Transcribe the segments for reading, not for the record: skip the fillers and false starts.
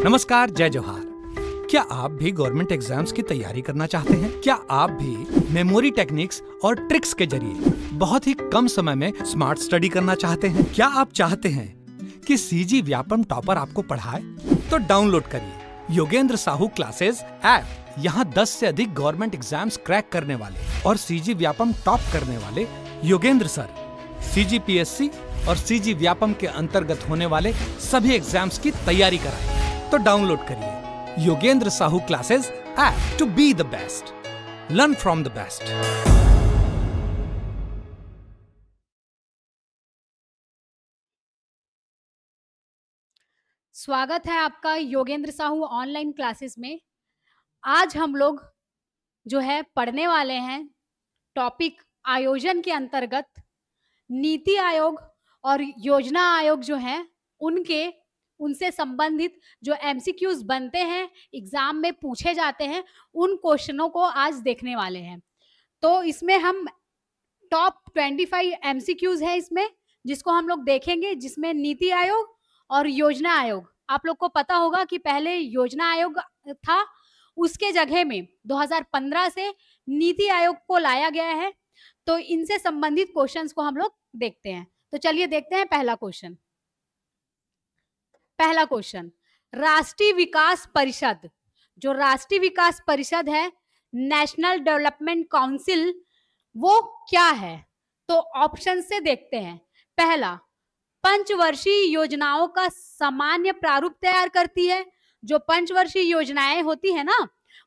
नमस्कार, जय जोहार। क्या आप भी गवर्नमेंट एग्जाम्स की तैयारी करना चाहते हैं? क्या आप भी मेमोरी टेक्निक्स और ट्रिक्स के जरिए बहुत ही कम समय में स्मार्ट स्टडी करना चाहते हैं? क्या आप चाहते हैं कि सीजी व्यापम टॉपर आपको पढ़ाए? तो डाउनलोड करिए योगेंद्र साहू क्लासेस ऐप। यहाँ 10 से अधिक गवर्नमेंट एग्जाम्स क्रैक करने वाले और सीजी व्यापम टॉप करने वाले योगेंद्र सर सीजीपीएससी और सीजी व्यापम के अंतर्गत होने वाले सभी एग्जाम्स की तैयारी कराएं। तो डाउनलोड करिए Yogendra Sahu classes app to be the best, learn from the best. स्वागत है आपका योगेंद्र साहू ऑनलाइन क्लासेस में। आज हम लोग जो है पढ़ने वाले हैं टॉपिक आयोजन के अंतर्गत नीति आयोग और योजना आयोग जो है उनसे संबंधित जो एमसीक्यूज बनते हैं, एग्जाम में पूछे जाते हैं, उन क्वेश्चनों को आज देखने वाले हैं। तो इसमें हम टॉप 25 एमसीक्यूज है इसमें, जिसको हम लोग देखेंगे, जिसमें नीति आयोग और योजना आयोग। आप लोग को पता होगा कि पहले योजना आयोग था, उसके जगह में 2015 से नीति आयोग को लाया गया है। तो इनसे संबंधित क्वेश्चंस को हम लोग देखते हैं। तो चलिए देखते हैं पहला क्वेश्चन। पहला क्वेश्चन, राष्ट्रीय विकास परिषद, जो राष्ट्रीय विकास परिषद है, नेशनल डेवलपमेंट काउंसिल, वो क्या है? तो ऑप्शन से देखते हैं। पहला, पंचवर्षीय योजनाओं का सामान्य प्रारूप तैयार करती है। जो पंचवर्षीय योजनाएं होती है ना,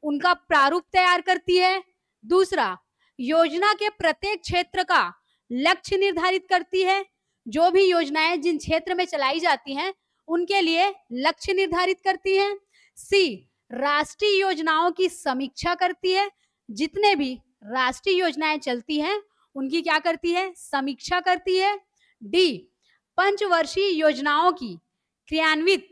उनका प्रारूप तैयार करती है। दूसरा, योजना के प्रत्येक क्षेत्र का लक्ष्य निर्धारित करती है। जो भी योजनाएं जिन क्षेत्र में चलाई जाती हैं उनके लिए लक्ष्य निर्धारित करती है। सी, राष्ट्रीय योजनाओं की समीक्षा करती है। जितने भी राष्ट्रीय योजनाएं चलती हैं उनकी क्या करती है? समीक्षा करती है। डी, पंचवर्षीय योजनाओं की क्रियान्वित,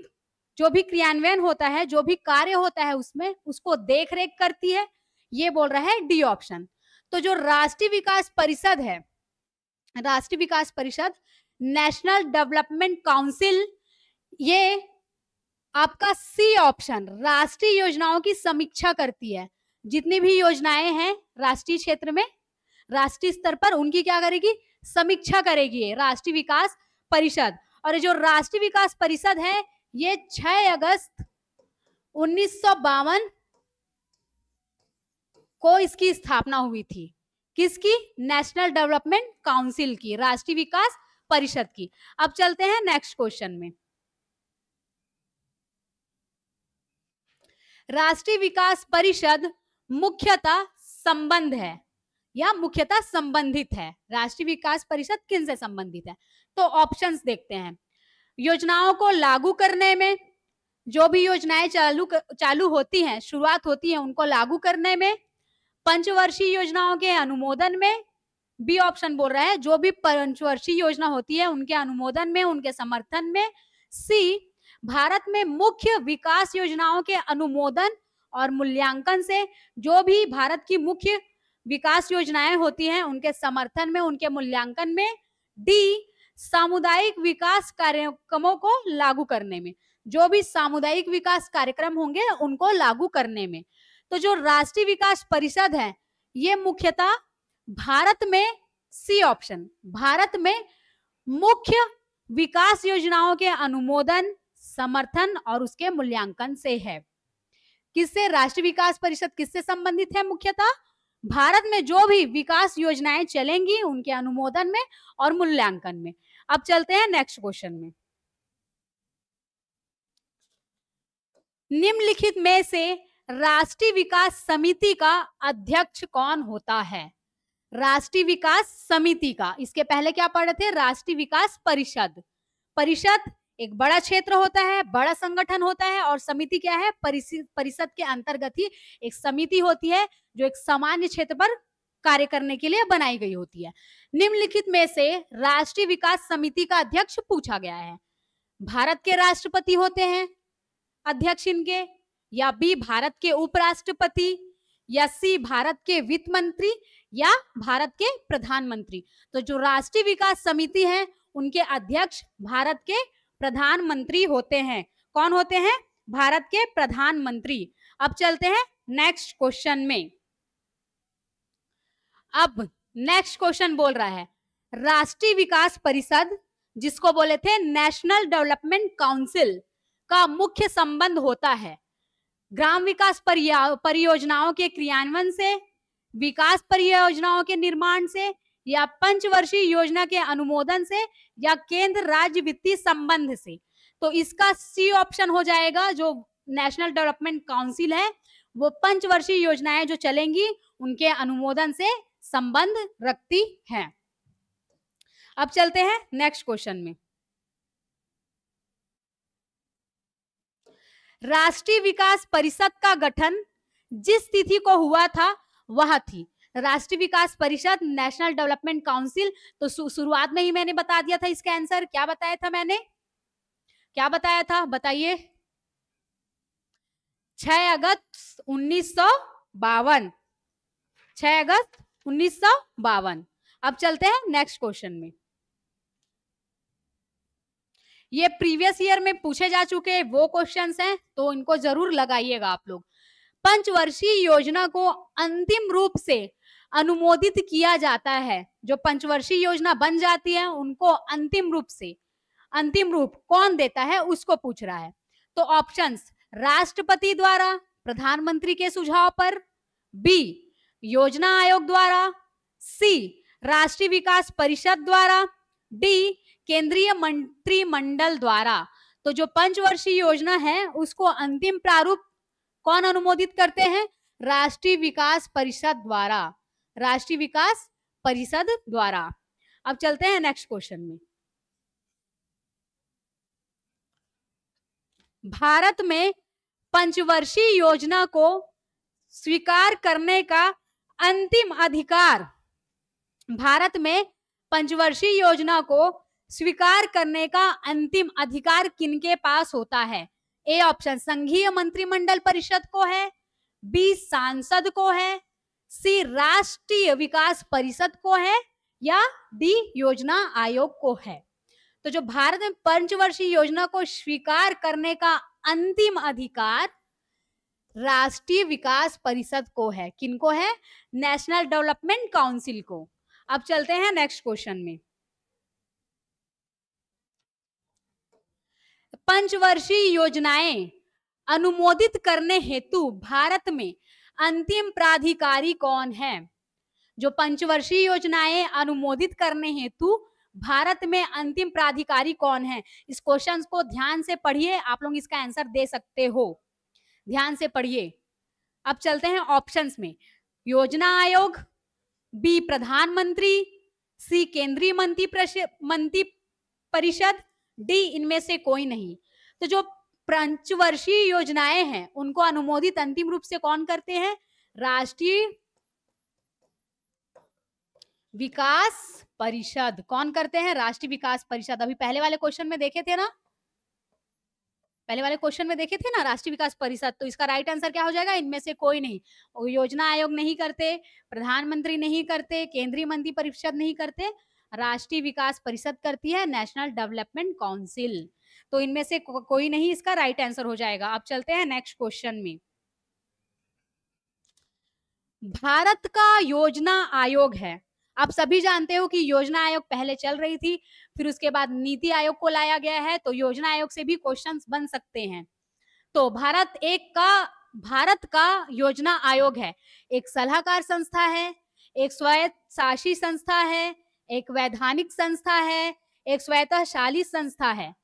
जो भी क्रियान्वयन होता है, जो भी कार्य होता है उसमें, उसको देख रेख करती है। ये बोल रहा है डी ऑप्शन। तो जो राष्ट्रीय विकास परिषद है, राष्ट्रीय विकास परिषद, नेशनल डेवलपमेंट काउंसिल, ये आपका सी ऑप्शन, राष्ट्रीय योजनाओं की समीक्षा करती है। जितनी भी योजनाएं हैं राष्ट्रीय क्षेत्र में, राष्ट्रीय स्तर पर, उनकी क्या करेगी? समीक्षा करेगी राष्ट्रीय विकास परिषद। और जो राष्ट्रीय विकास परिषद है, ये 6 अगस्त 1952 को इसकी स्थापना हुई थी। किसकी? नेशनल डेवलपमेंट काउंसिल की, राष्ट्रीय विकास परिषद की। अब चलते हैं नेक्स्ट क्वेश्चन में। राष्ट्रीय विकास परिषद मुख्यतः संबंध है या मुख्यतः संबंधित है। राष्ट्रीय विकास परिषद किन से संबंधित है? तो ऑप्शंस देखते हैं। योजनाओं को लागू करने में, जो भी योजनाएं चालू होती हैं, शुरुआत होती है, उनको लागू करने में। पंचवर्षीय योजनाओं के अनुमोदन में, बी ऑप्शन बोल रहा है, जो भी पंचवर्षीय योजना होती है उनके अनुमोदन में, उनके समर्थन में। सी, भारत में मुख्य विकास योजनाओं के अनुमोदन और मूल्यांकन से, जो भी भारत की मुख्य विकास योजनाएं होती हैं उनके समर्थन में, उनके मूल्यांकन में। डी, सामुदायिक विकास कार्यक्रमों को लागू करने में, जो भी सामुदायिक विकास कार्यक्रम होंगे उनको लागू करने में। तो जो राष्ट्रीय विकास परिषद है, ये मुख्यतः भारत में, सी ऑप्शन, भारत में मुख्य विकास योजनाओं के अनुमोदन, समर्थन और उसके मूल्यांकन से है। किससे? राष्ट्रीय विकास परिषद किससे संबंधित है? मुख्यतः भारत में जो भी विकास योजनाएं चलेंगी उनके अनुमोदन में और मूल्यांकन में। अब चलते हैं नेक्स्ट क्वेश्चन में। निम्नलिखित में से राष्ट्रीय विकास समिति का अध्यक्ष कौन होता है? राष्ट्रीय विकास समिति का, इसके पहले क्या पढ़ रहे थे? राष्ट्रीय विकास परिषद। परिषद एक बड़ा क्षेत्र होता है, बड़ा संगठन होता है, और समिति क्या है? परिषद के अंतर्गत ही एक समिति होती है जो एक सामान्य क्षेत्र पर कार्य करने के लिए बनाई गई होती है। निम्नलिखित में से राष्ट्रीय विकास समिति का अध्यक्ष पूछा गया है। भारत के राष्ट्रपति होते हैं अध्यक्ष इनके, या बी भारत के उपराष्ट्रपति, या सी भारत के वित्त मंत्री, या भारत के प्रधानमंत्री। तो जो राष्ट्रीय विकास समिति है उनके अध्यक्ष भारत के प्रधानमंत्री होते हैं। कौन होते हैं? भारत के प्रधानमंत्री। अब चलते हैं नेक्स्ट क्वेश्चन में। अब नेक्स्ट क्वेश्चन बोल रहा है राष्ट्रीय विकास परिषद, जिसको बोले थे नेशनल डेवलपमेंट काउंसिल, का मुख्य संबंध होता है ग्राम विकास परियोजनाओं के क्रियान्वयन से, विकास परियोजनाओं के निर्माण से, या पंचवर्षीय योजना के अनुमोदन से, या केंद्र राज्य वित्तीय संबंध से। तो इसका सी ऑप्शन हो जाएगा। जो नेशनल डेवलपमेंट काउंसिल है वो पंचवर्षीय योजनाएं जो चलेंगी उनके अनुमोदन से संबंध रखती है। अब चलते हैं नेक्स्ट क्वेश्चन में। राष्ट्रीय विकास परिषद का गठन जिस तिथि को हुआ था वह थी। राष्ट्रीय विकास परिषद, नेशनल डेवलपमेंट काउंसिल, तो शुरुआत में ही मैंने बता दिया था इसका आंसर। क्या बताया था मैंने, क्या बताया था बताइए? 6 अगस्त 1952। 6 अगस्त 1952। अब चलते हैं नेक्स्ट क्वेश्चन में। ये प्रीवियस ईयर में पूछे जा चुके वो क्वेश्चंस हैं, तो इनको जरूर लगाइएगा आप लोग। पंचवर्षीय योजना को अंतिम रूप से अनुमोदित किया जाता है। जो पंचवर्षीय योजना बन जाती है उनको अंतिम रूप कौन देता है उसको पूछ रहा है। तो ऑप्शंस, राष्ट्रपति द्वारा प्रधानमंत्री के सुझाव पर, बी योजना आयोग द्वारा, सी राष्ट्रीय विकास परिषद द्वारा, डी केंद्रीय मंत्रिमंडल द्वारा। तो जो पंचवर्षीय योजना है उसको अंतिम प्रारूप कौन अनुमोदित करते हैं? राष्ट्रीय विकास परिषद द्वारा। राष्ट्रीय विकास परिषद द्वारा। अब चलते हैं नेक्स्ट क्वेश्चन में। भारत में पंचवर्षीय योजना को स्वीकार करने का अंतिम अधिकार, भारत में पंचवर्षीय योजना को स्वीकार करने का अंतिम अधिकार किनके पास होता है? ए ऑप्शन संघीय मंत्रिमंडल परिषद को है, बी सांसद को है, सी राष्ट्रीय विकास परिषद को है, या डी योजना आयोग को है। तो जो भारत में पंचवर्षीय योजना को स्वीकार करने का अंतिम अधिकार राष्ट्रीय विकास परिषद को है। किनको है? नेशनल डेवलपमेंट काउंसिल को। अब चलते हैं नेक्स्ट क्वेश्चन में। पंचवर्षीय योजनाएं अनुमोदित करने हेतु भारत में अंतिम प्राधिकारी कौन है? जो पंचवर्षीय योजनाएं अनुमोदित करने हेतु भारत में अंतिम प्राधिकारी कौन है? इस क्वेश्चन को ध्यान से पढ़िए, आप लोग इसका आंसर दे सकते हो। ध्यान से पढ़िए। अब चलते हैं ऑप्शंस में। योजना आयोग, बी प्रधानमंत्री, सी केंद्रीय मंत्री परिषद, डी इनमें से कोई नहीं। तो जो पंचवर्षीय योजनाएं हैं उनको अनुमोदित अंतिम रूप से कौन करते हैं? राष्ट्रीय विकास परिषद। कौन करते हैं? राष्ट्रीय विकास परिषद। अभी पहले वाले क्वेश्चन में देखे थे ना, राष्ट्रीय विकास परिषद। तो इसका राइट आंसर क्या हो जाएगा? इनमें से कोई नहीं। योजना आयोग नहीं करते, प्रधानमंत्री नहीं करते, केंद्रीय मंत्री परिषद नहीं करते, राष्ट्रीय विकास परिषद करती है, नेशनल डेवलपमेंट काउंसिल। तो इनमें से कोई नहीं इसका राइट आंसर हो जाएगा। अब चलते हैं नेक्स्ट क्वेश्चन में। भारत का योजना आयोग है। आप सभी जानते हो कि योजना आयोग पहले चल रही थी, फिर उसके बाद नीति आयोग को लाया गया है। तो योजना आयोग से भी क्वेश्चंस बन सकते हैं। तो भारत का योजना आयोग है, एक सलाहकार संस्था है, एक स्वायत्तशासी संस्था है, एक वैधानिक संस्था है, एक स्वायत्तशासी संस्था है।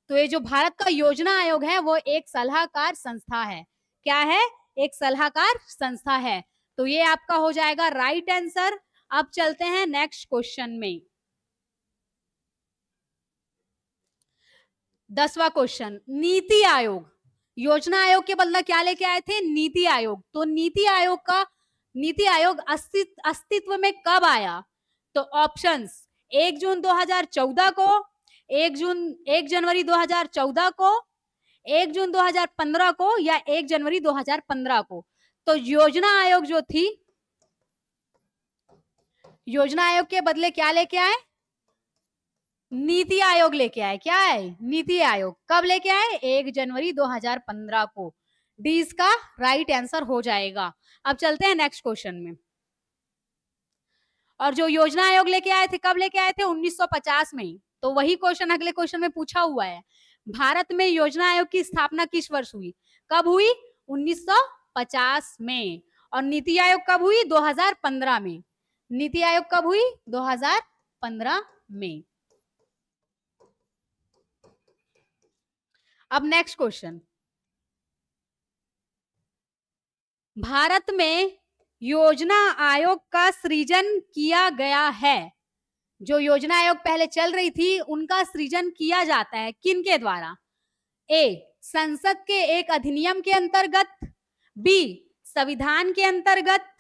तो ये जो भारत का योजना आयोग है वो एक सलाहकार संस्था है। क्या है? एक सलाहकार संस्था है। तो ये आपका हो जाएगा राइट आंसर। अब चलते हैं नेक्स्ट क्वेश्चन में। 10वां क्वेश्चन, नीति आयोग। योजना आयोग के बदला क्या लेके आए थे? नीति आयोग। तो नीति आयोग अस्तित्व में कब आया? तो ऑप्शंस, 1 जून 2014 को, 1 जनवरी 2014 को, 1 जून 2015 को, या 1 जनवरी 2015 को। तो योजना आयोग जो थी, योजना आयोग के बदले क्या लेके आए? नीति आयोग लेके आए। क्या है? नीति आयोग। कब लेके आए? 1 जनवरी 2015 को। डी इसका राइट आंसर हो जाएगा। अब चलते हैं नेक्स्ट क्वेश्चन में। और जो योजना आयोग लेके आए थे, कब लेके आए थे? 1950 में। तो वही क्वेश्चन अगले क्वेश्चन में पूछा हुआ है। भारत में योजना आयोग की स्थापना किस वर्ष हुई? कब हुई? 1950 में। और नीति आयोग कब हुई? 2015 में। नीति आयोग कब हुई? 2015 में। अब नेक्स्ट क्वेश्चन, भारत में योजना आयोग का सृजन किया गया है। जो योजना आयोग पहले चल रही थी उनका सृजन किया जाता है किन के द्वारा? ए, संसद के एक अधिनियम के अंतर्गत, बी, संविधान के अंतर्गत,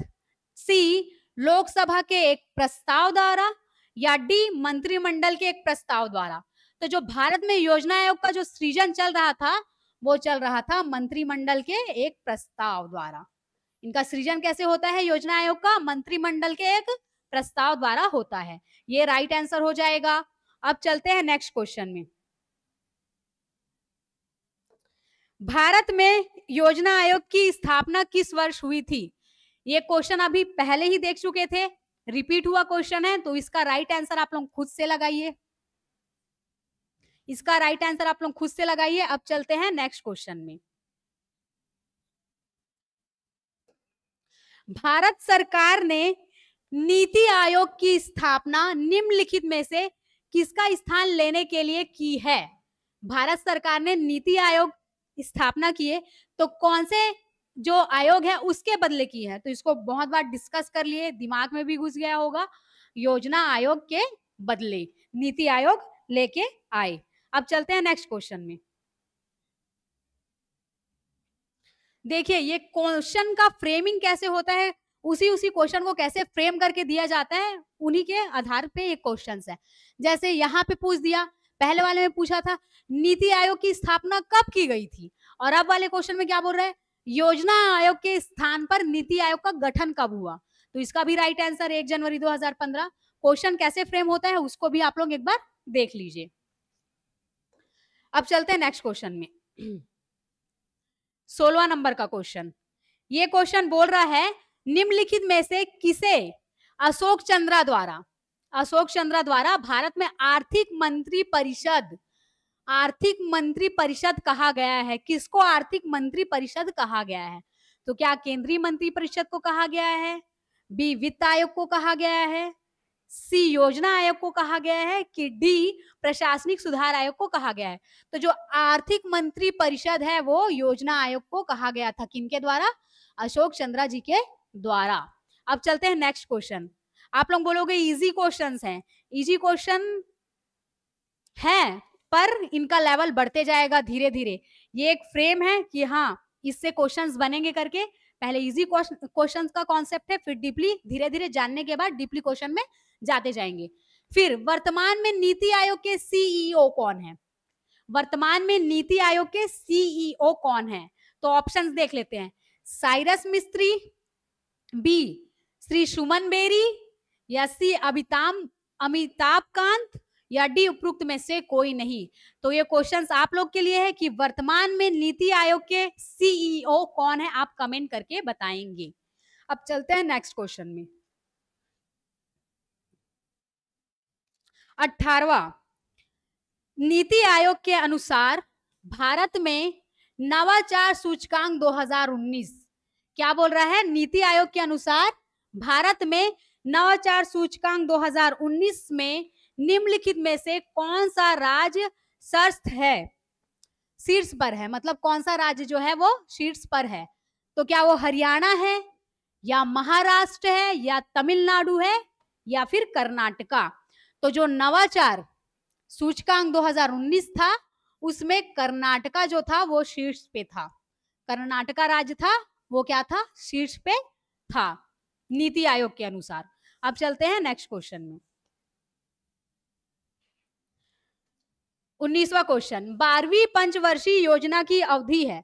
सी, लोकसभा के एक प्रस्ताव द्वारा, या डी, मंत्रिमंडल के एक प्रस्ताव द्वारा। तो जो भारत में योजना आयोग का जो सृजन चल रहा था वो चल रहा था मंत्रिमंडल के एक प्रस्ताव द्वारा। इनका सृजन कैसे होता है योजना आयोग का? मंत्रिमंडल के एक प्रस्ताव द्वारा होता है। ये राइट आंसर हो जाएगा। अब चलते हैं नेक्स्ट क्वेश्चन में। भारत में योजना आयोग की स्थापना किस वर्ष हुई थी? ये क्वेश्चन अभी पहले ही देख चुके थे, रिपीट हुआ क्वेश्चन है, तो इसका राइट आंसर आप लोग खुद से लगाइए। इसका राइट आंसर आप लोग खुद से लगाइए। अब चलते हैं नेक्स्ट क्वेश्चन में। भारत सरकार ने नीति आयोग की स्थापना निम्नलिखित में से किसका स्थान लेने के लिए की है? भारत सरकार ने नीति आयोग स्थापना किए तो कौन से जो आयोग है उसके बदले की है? तो इसको बहुत बार डिस्कस कर लिए, दिमाग में भी घुस गया होगा। योजना आयोग के बदले नीति आयोग लेके आए। अब चलते हैं नेक्स्ट क्वेश्चन में। देखिए ये क्वेश्चन का फ्रेमिंग कैसे होता है, उसी क्वेश्चन को कैसे फ्रेम करके दिया जाता है, उन्हीं के आधार पे ये क्वेश्चंस है। जैसे यहाँ पे पूछ दिया, पहले वाले में पूछा था नीति आयोग की स्थापना कब की गई थी, और अब वाले क्वेश्चन में क्या बोल रहा है? योजना आयोग के स्थान पर नीति आयोग का गठन कब हुआ? तो इसका भी राइट आंसर 1 जनवरी 2015। क्वेश्चन कैसे फ्रेम होता है उसको भी आप लोग एक बार देख लीजिए। अब चलते हैं नेक्स्ट क्वेश्चन में। 16वां नंबर का क्वेश्चन। ये क्वेश्चन बोल रहा है निम्नलिखित में से किसे अशोक चंद्रा द्वारा भारत में आर्थिक मंत्री परिषद कहा गया है? किसको आर्थिक मंत्री परिषद कहा गया है? तो क्या केंद्रीय मंत्री परिषद को कहा गया है, बी, वित्त आयोग को कहा गया है, सी, योजना आयोग को कहा गया है, कि डी, प्रशासनिक सुधार आयोग को कहा गया है? तो जो आर्थिक मंत्री परिषद है वो योजना आयोग को कहा गया था। किनके द्वारा? अशोक चंद्रा जी के द्वारा। अब चलते हैं नेक्स्ट क्वेश्चन। आप लोग बोलोगे इजी क्वेश्चंस हैं। इजी क्वेश्चन है पर इनका लेवल बढ़ते जाएगा धीरे धीरे। ये एक फ्रेम है कि हाँ इससे क्वेश्चंस बनेंगे करके। पहले इजी क्वेश्चंस का कॉन्सेप्ट है, फिर डीपली धीरे धीरे जानने के बाद डीपली क्वेश्चन में जाते जाएंगे। फिर वर्तमान में नीति आयोग के सीईओ कौन है? वर्तमान में नीति आयोग के सीईओ कौन है? तो ऑप्शंस देख लेते हैं। साइरस मिस्त्री, बी, श्री सुमन बेरी, या सी, अमिताभ कांत, या डी, उपरोक्त में से कोई नहीं। तो ये क्वेश्चंस आप लोग के लिए है कि वर्तमान में नीति आयोग के सीईओ कौन है, आप कमेंट करके बताएंगे। अब चलते हैं नेक्स्ट क्वेश्चन में। 18वां, नीति आयोग के अनुसार भारत में नवाचार सूचकांक 2019 क्या बोल रहा है? नीति आयोग के अनुसार भारत में नवाचार सूचकांक 2019 में निम्नलिखित में से कौन सा राज्य शीर्ष पर है? मतलब कौन सा राज्य जो है वो शीर्ष पर है? तो क्या वो हरियाणा है, या महाराष्ट्र है, या तमिलनाडु है, या फिर कर्नाटका? तो जो नवाचार सूचकांक 2019 था उसमें कर्नाटका जो था वो शीर्ष पे था। कर्नाटका राज्य था वो क्या था? शीर्ष पे था नीति आयोग के अनुसार। अब चलते हैं नेक्स्ट क्वेश्चन में। 19वां क्वेश्चन, 12वीं पंचवर्षीय योजना की अवधि है।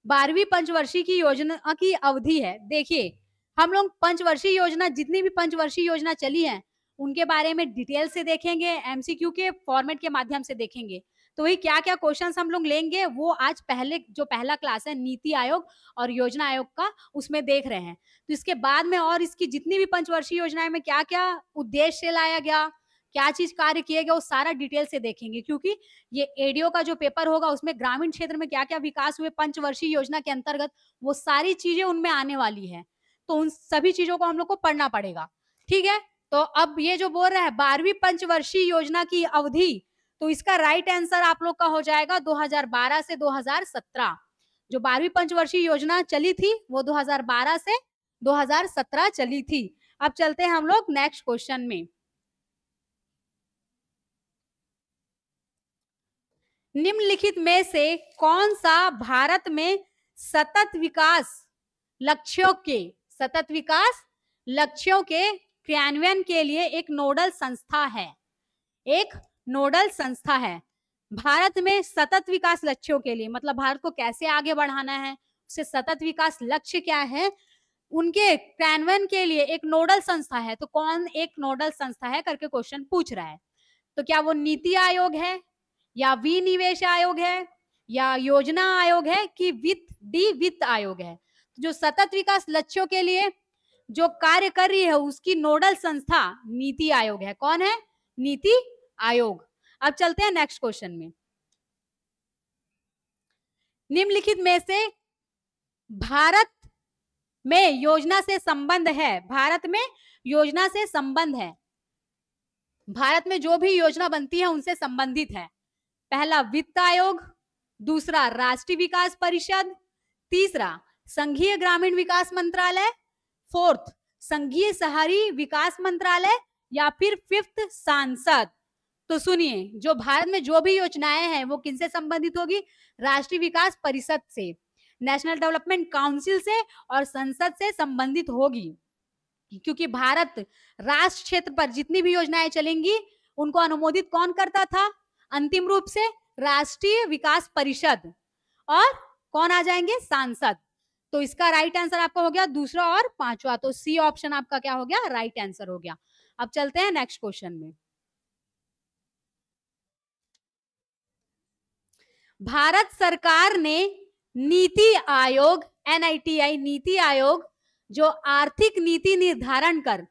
12वीं पंचवर्षीय की योजना की अवधि है। देखिए हम लोग पंचवर्षीय योजना, जितनी भी पंचवर्षीय योजना चली है उनके बारे में डिटेल से देखेंगे, एमसीक्यू के फॉर्मेट के माध्यम से देखेंगे। तो वही क्या क्या क्वेश्चंस हम लोग लेंगे वो आज जो पहला क्लास है नीति आयोग और योजना आयोग का, उसमें देख रहे हैं। तो इसके बाद में और इसकी जितनी भी पंचवर्षीय योजनाएं में क्या क्या उद्देश्य लाया गया, क्या चीज कार्य किए गए, वो सारा डिटेल से देखेंगे, क्योंकि ये एडीओ का जो पेपर होगा उसमें ग्रामीण क्षेत्र में क्या क्या विकास हुए पंचवर्षीय योजना के अंतर्गत, वो सारी चीजें उनमें आने वाली है। तो उन सभी चीजों को हम लोग को पढ़ना पड़ेगा। ठीक है, तो अब ये जो बोल रहा है 12वीं पंचवर्षीय योजना की अवधि, तो इसका राइट आंसर आप लोग का हो जाएगा 2012 से 2017। जो 12वीं पंचवर्षीय योजना चली थी वो 2012 से 2017 चली थी। अब चलते हैं हम लोग नेक्स्ट क्वेश्चन में। निम्नलिखित में से कौन सा भारत में सतत विकास लक्ष्यों के क्रियान्वयन के लिए एक नोडल संस्था है? एक नोडल संस्था है भारत में सतत विकास लक्ष्यों के लिए, मतलब भारत को कैसे आगे बढ़ाना है, उससे सतत विकास लक्ष्य क्या है, उनके क्रियान्वयन के लिए एक नोडल संस्था है। तो कौन एक नोडल संस्था है करके क्वेश्चन पूछ रहा है। तो क्या वो नीति आयोग है, या विनिवेश आयोग है, या योजना आयोग है, कि वित्त आयोग है? जो सतत विकास लक्ष्यों के लिए जो कार्य कर रही है उसकी नोडल संस्था नीति आयोग है। कौन है? नीति आयोग। अब चलते हैं नेक्स्ट क्वेश्चन में। निम्नलिखित में से भारत में योजना से संबंध है, भारत में योजना से संबंध है, भारत में जो भी योजना बनती है उनसे संबंधित है। पहला वित्त आयोग, दूसरा राष्ट्रीय विकास परिषद, तीसरा संघीय ग्रामीण विकास मंत्रालय, फोर्थ संघीय शहरी विकास मंत्रालय, या फिर फिफ्थ सांसद। तो सुनिए, जो भारत में जो भी योजनाएं हैं वो किनसे संबंधित होगी? राष्ट्रीय विकास परिषद से, नेशनल डेवलपमेंट काउंसिल से और संसद से संबंधित होगी, क्योंकि भारत राष्ट्र क्षेत्र पर जितनी भी योजनाएं चलेंगी उनको अनुमोदित कौन करता था? अंतिम रूप से राष्ट्रीय विकास परिषद, और कौन आ जाएंगे? सांसद। तो इसका राइट आंसर आपका हो गया दूसरा और पांचवा, तो सी ऑप्शन आपका क्या हो गया? राइट आंसर हो गया। अब चलते हैं नेक्स्ट क्वेश्चन में। भारत सरकार ने नीति आयोग, NITI नीति आयोग, जो आर्थिक नीति निर्धारण कर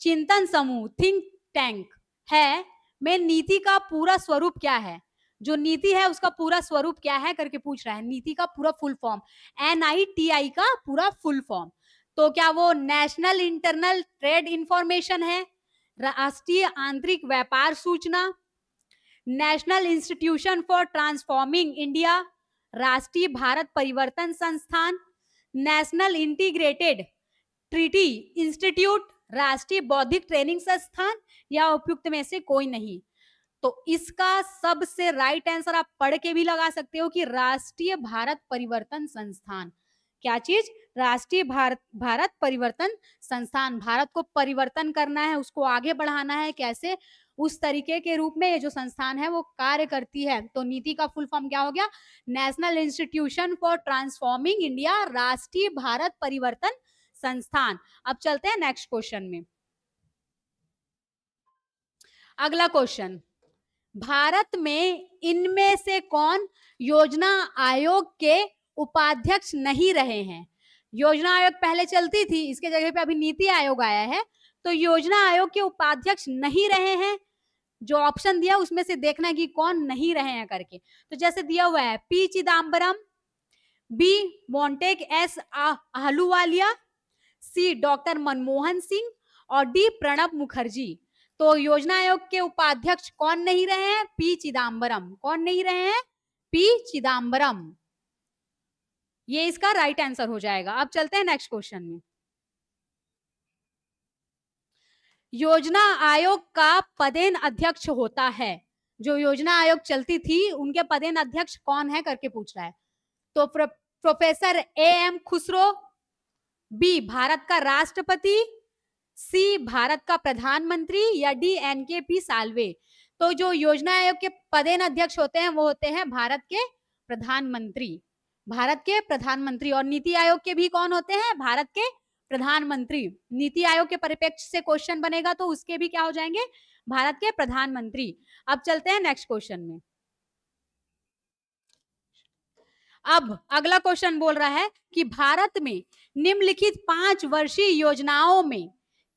चिंतन समूह थिंक टैंक है, में नीति का पूरा स्वरूप क्या है? जो नीति है उसका पूरा स्वरूप क्या है करके पूछ रहा है। नीति का पूरा फुल फॉर्म, NITI का पूरा फुल फॉर्म। तो क्या वो नेशनल इंटरनल ट्रेड इंफॉर्मेशन है, राष्ट्रीय आंतरिक व्यापार सूचना, national institution for transforming India, राष्ट्रीय भारत परिवर्तन संस्थान, नेशनल इंटीग्रेटेड ट्रीटी इंस्टीट्यूट, राष्ट्रीय बौद्धिक ट्रेनिंग संस्थान, या उपयुक्त में से कोई नहीं? तो इसका सबसे राइट आंसर आप पढ़ के भी लगा सकते हो कि राष्ट्रीय भारत परिवर्तन संस्थान। क्या चीज? राष्ट्रीय भारत परिवर्तन संस्थान। भारत को परिवर्तन करना है, उसको आगे बढ़ाना है, कैसे उस तरीके के रूप में ये जो संस्थान है वो कार्य करती है। तो नीति का फुल फॉर्म क्या हो गया? National institution for transforming India, राष्ट्रीय भारत परिवर्तन संस्थान। अब चलते हैं नेक्स्ट क्वेश्चन में। अगला क्वेश्चन, भारत में इनमें से कौन योजना आयोग के उपाध्यक्ष नहीं रहे हैं? योजना आयोग पहले चलती थी, इसके जगह पे अभी नीति आयोग आया है, तो योजना आयोग के उपाध्यक्ष नहीं रहे हैं। जो ऑप्शन दिया उसमें से देखना कि कौन नहीं रहे हैं करके। तो जैसे दिया हुआ है P Chidambaram, B Montek S Ahluwalia, C doctor Manmohan Singh, और डी प्रणब मुखर्जी। तो योजना आयोग के उपाध्यक्ष कौन नहीं रहे हैं? पी चिदम्बरम। कौन नहीं रहे हैं? पी चिदम्बरम। ये इसका राइट आंसर हो जाएगा। अब चलते हैं नेक्स्ट क्वेश्चन में। योजना आयोग का पदेन अध्यक्ष होता है, जो योजना आयोग चलती थी उनके पदेन अध्यक्ष कौन है करके पूछ रहा है। तो professor AM Khusro, B Bharat का राष्ट्रपति, सी भारत का प्रधानमंत्री, या डी NKP साल्वे। तो जो योजना आयोग के पदेन अध्यक्ष होते हैं वो होते हैं भारत के प्रधानमंत्री, भारत के प्रधानमंत्री। और नीति आयोग के भी कौन होते हैं? भारत के प्रधानमंत्री। नीति आयोग के परिप्रेक्ष्य से क्वेश्चन बनेगा तो उसके भी क्या हो जाएंगे, भारत के प्रधानमंत्री। अब चलते हैं नेक्स्ट क्वेश्चन में। अब अगला क्वेश्चन बोल रहा है कि भारत में निम्नलिखित 5 वर्षीय योजनाओं में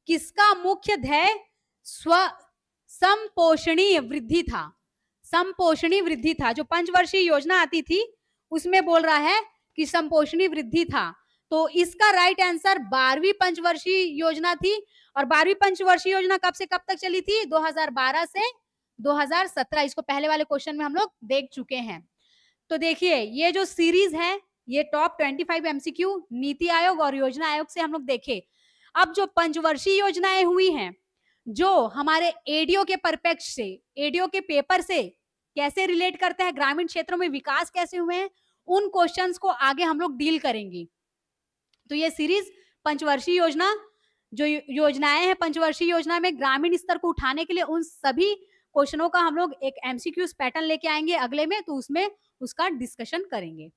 किसका मुख्य ध्येय समपोषणीय वृद्धि था। समपोषणीय वृद्धि था, जो 5 वर्षीय योजना आती थी उसमें बोल रहा है कि समपोषणीय वृद्धि था। तो इसका राइट आंसर 12वीं पंचवर्षीय योजना थी। और 12वीं पंचवर्षीय योजना कब से कब तक चली थी, 2012 से 2017। इसको पहले वाले क्वेश्चन में हम लोग देख चुके हैं। तो देखिए ये जो सीरीज है ये टॉप 25 एमसीक्यू नीति आयोग और योजना आयोग से हम लोग देखे। अब जो पंचवर्षीय योजनाएं हुई हैं, जो हमारे एडीओ के परिप्रेक्ष्य से, एडीओ के पेपर से कैसे रिलेट करते हैं, ग्रामीण क्षेत्रों में विकास कैसे हुए हैं, उन क्वेश्चंस को आगे हम लोग डील करेंगे। तो ये सीरीज पंचवर्षीय योजना, जो योजनाएं हैं पंचवर्षीय योजना में ग्रामीण स्तर को उठाने के लिए, उन सभी क्वेश्चनों का हम लोग एक एमसीक्यूज पैटर्न लेके आएंगे अगले में, तो उसमें उसका डिस्कशन करेंगे।